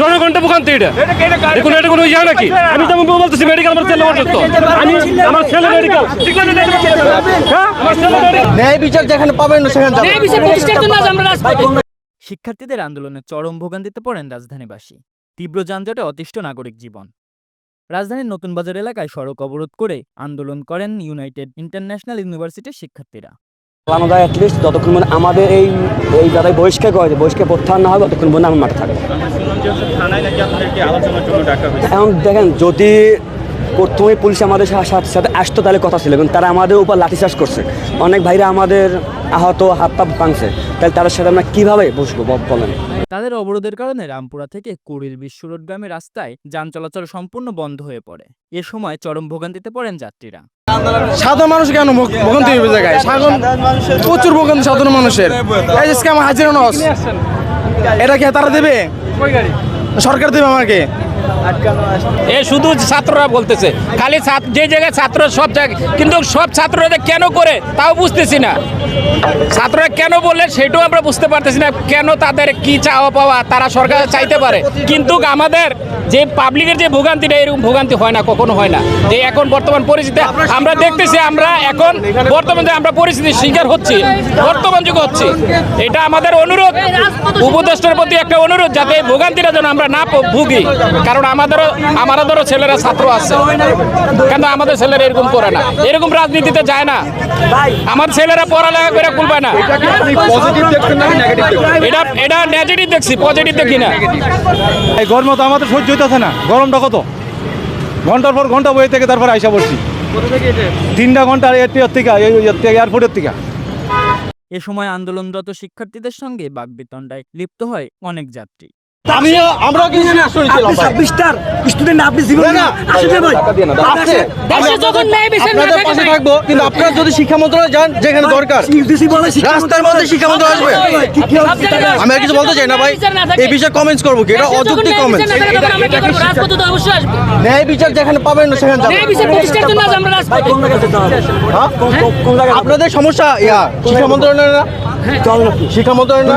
জনগণটা ভোগান্তি এটা এটা কোনো ইয়া নাকি? আমি যেমন বলতেছি মেডিকেল আমার ছেলে অসুস্থ, আমি আমার ছেলে মেডিকেল ন্যায় বিচার যেখানে পাবেন না সেখানে যাবেন। ন্যায় বিচার প্রতিষ্ঠার জন্য আজ আমরা রাজপথে। শিক্ষার্থীদের আন্দোলনে চরম ভোগান্তিতে পড়েন রাজধানীবাসী। তীব্র যানজটে অতিষ্ঠ নাগরিক জীবন। রাজধানীর নতুন বাজার এলাকায় সড়ক অবরোধ করে আন্দোলন করেন ইউনাইটেড ইন্টারন্যাশনাল ইউনিভার্সিটির শিক্ষার্থীরা। চালানো যায় অ্যাটলিস্ট যতক্ষণ মানে আমাদের এই যারা বহিষ্কার করে বহিষ্কার প্রত্যাহার না হবে ততক্ষণ পর্যন্ত আমি মাঠে থাকবো। এখন দেখেন, যদি প্রথমে পুলিশ আমাদের সাথে আসতো তাহলে কথা ছিল, কিন্তু তারা আমাদের উপর লাঠিচার্জ করছে। অনেক ভাইরা আমাদের আহত, হাত পা ভাঙছে, তাহলে তাদের সাথে আমরা কীভাবে বসবো বলেন? তাদের অবরোধের কারণে রামপুরা থেকে কুড়ির বিশ্বরোডগামী রাস্তায় যান চলাচল সম্পূর্ণ বন্ধ হয়ে পড়ে। এ সময় চরম ভোগান্তিতে পড়েন যাত্রীরা। সাধারণ মানুষ কেন ভোগান্তি হইবে জায়গায়? প্রচুর ভোগান্তি সাধারণ মানুষের। এই যে স্ক্যাম হাজিরা নস, এটা কি তারা দেবে? সরকার দেবে আমাকে? এ শুধু ছাত্ররা বলতেছে, খালি যে জায়গায় ছাত্র সব জায়গায়, কিন্তু সব ছাত্ররা কেন করে তাও বুঝতেছি না। ছাত্ররা কেন বললে সেটাও আমরা বুঝতে পারতেছি না। কেন তাদের কি চাওয়া পাওয়া তারা সরকার চাইতে পারে, কিন্তু আমাদের যে পাবলিকের যে ভোগান্তিটা, এরকম ভোগান্তি হয় না, কখনো হয় না। যে এখন বর্তমান পরিস্থিতি আমরা দেখতেছি, আমরা এখন বর্তমানে আমরা পরিস্থিতির শিকার হচ্ছি, বর্তমান যুগে হচ্ছি। এটা আমাদের অনুরোধ, উপদেষ্টার প্রতি একটা অনুরোধ, যাতে এই ভোগান্তিটা যেন আমরা না ভুগি। কারণ আমাদেরও ছেলেরা ছাত্র আছে, কিন্তু আমাদের ছেলেরা এরকম করে না, এরকম রাজনীতিতে যায় না। আমার ছেলেরা পড়ালেখা করে খুলবে না। এটা নেগেটিভ দেখছি, পজিটিভ দেখি না। এই গরম তো আমাদের সহ্য হইতেছে না। গরমটা কত, ঘন্টার পর ঘন্টা বয়ে থেকে তারপর আইসা পড়ছি 3টা ঘন্টা এয়ারপোর্টের থেকে। এ সময় আন্দোলনরত শিক্ষার্থীদের সঙ্গে বাকবিতণ্ডায় লিপ্ত হয় অনেক যাত্রী। আমরা কি শুনেছিলাম 26টার স্টুডেন্ট আপনি জীবন না আসলে ভাই আছে দেশে যখন ন্যায় বিচার না আপনাদের পাশে থাকে থাকবো, কিন্তু আপনারা যদি শিক্ষা মন্ত্রণালয়ে যান যেখানে দরকার, রাস্তার মধ্যে শিক্ষা মন্ত্রণালয় আসবে। আমি আর কিছু বলতে চাই না ভাই, এই বিষয়ে কমেন্টস করবো কি? এটা অযৌক্তিক কমেন্টস। রাজপথে তো অবশ্যই আসবে। ন্যায় বিচার যেখানে পাবেন না সেখানে যাবেন। ন্যায় বিচার প্রতিষ্ঠার জন্য আজ আমরা রাজপথে। আপনাদের সমস্যা শিক্ষা মন্ত্রণালয় না? শিক্ষা মন্ত্রণালয়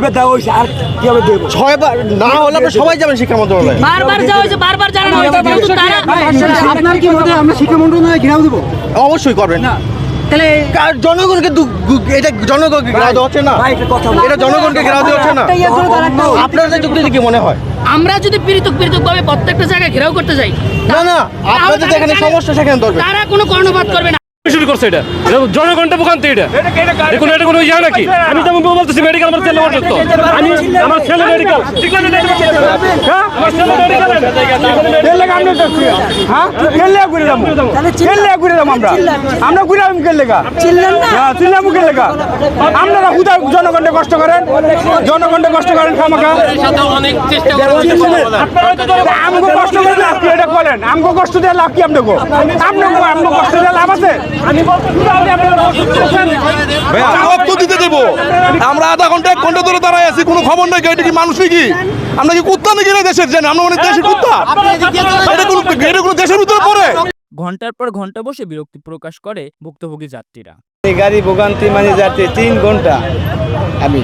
আর কিভাবে দেব? 6 বার না হলে আপনারা সবাই যাবেন শিক্ষা মন্ত্রণালয়ে। বারবার যাওয়া হয়েছে, বারবার জানানো হয়েছে, কিন্তু তারা আপনার কি মতে আমরা শিক্ষা মন্ত্রণালয়ে ঘেরাও দেব? অবশ্যই করবেন। তাহলে জনগণকে এটা জনগণকে ঘেরাও দেওয়া হচ্ছে না, এটা জনগণকে ঘেরাও দেওয়া হচ্ছে না। আপনাদের যুক্তিতে কি মনে হয়? আমরা যদি পৃথক ভাবে প্রত্যেকটা জায়গায় ঘেরাও করতে যাই, না না, আপনাদের যেখানে সমস্যা সেখানে ধরবে। তারা কোনো কর্ণপাত করবে না। শুরু করছে এটা জনগণটা ভোগান্তি এটা কোনো ইয়া নাকি? আমি যেমন বলতেছি মেডিকেল আমার ছেলে অসুস্থ, আমি আমার ছেলে মেডিকেল জনগণকে কষ্ট করেন, জনগণকে কষ্ট করেন খামাখা। আমগো কষ্ট করে লাভ কি? এটা বলেন, আমগো কষ্ট দিয়ে লাভ কি? আমগো কষ্ট দিয়ে লাভ আছে? দিতে দেবো আমরা? আধা ঘন্টা 1 ঘন্টা ধরে দাঁড়ায় আছি, কোনো খবর নাই। এটা কি মানুষ নাকি? আমরা কি কুত্তা নাকি না দেশের? জানি আমরা অনেক দেশের কুত্তা। এটা কোনো দেশের ভিতরে পড়ে? ঘন্টার পর ঘন্টা বসে বিরক্তি প্রকাশ করে ভুক্তভোগী যাত্রীরা। এই গাড়ি ভোগান্তি মানে যাচ্ছে 3 ঘন্টা আমি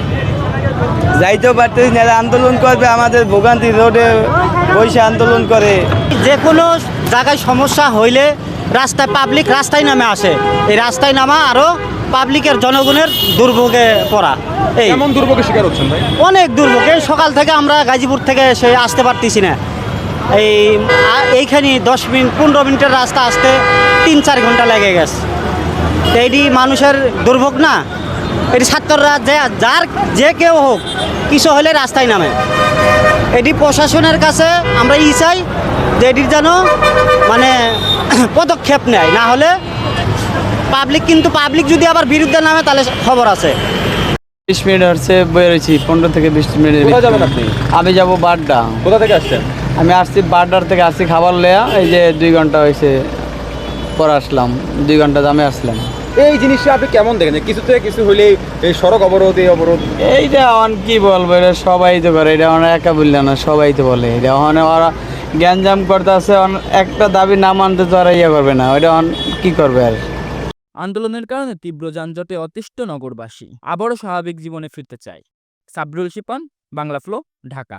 যাইতেও পারতেছি না। আন্দোলন করবে আমাদের ভোগান্তি, রোডে বসে আন্দোলন করে। যে কোনো জায়গায় সমস্যা হইলে রাস্তায় পাবলিক রাস্তায় নামে আসে। এই রাস্তায় নামা আরও পাবলিকের জনগণের দুর্ভোগে পড়া। এই কেমন দুর্ভোগের শিকার হচ্ছেন ভাই? অনেক দুর্ভোগ। এই সকাল থেকে আমরা গাজীপুর থেকে এসে আসতে পারতেছি না। এইখানে 10 মিনিট 15 মিনিটের রাস্তা আসতে 3-4 ঘন্টা লেগে গেছে। এইটি মানুষের দুর্ভোগ না? এটি ছাত্ররা যে কেউ হোক কিছু হলে রাস্তায় নামে। এটি প্রশাসনের কাছে আমরা চাই যে এটির যেন মানে পদক্ষেপ নেয়, না হলে পাবলিক যদি আবার বিরুদ্ধে নামে তাহলে খবর আছে। 20 মিনিট হচ্ছে বেরোচ্ছি, 15 থেকে 20 মিনিট। কোথায় যাবেন আপনি? আমি যাব বাড্ডা। কোথা থেকে আসছেন? আমি আসছি বাড্ডার থেকে, আসছি খাবার লেয়া। এই যে 2 ঘন্টা হয়েছে পর আসলাম, 2 ঘন্টা দামে আসলাম। এই জিনিসটা আপনি কেমন দেখেন? কিছু থেকে কিছু হলেই এই সড়ক অবরোধ, এই অবরোধ। এইটা অন কি বলবো, এটা সবাই তো করে। এটা আমরা একা বললে না, সবাই তো বলে। এটা ওরা গ্যাঞ্জাম করতে আছে, একটা দাবি না মানতে তো ওরা করবে না। ওইটা কি করবে আর? আন্দোলনের কারণে তীব্র যানজটে অতিষ্ঠ নগরবাসী আবারও স্বাভাবিক জীবনে ফিরতে চায়। Sub-rule Shipon, Bangla flow, Dhaka.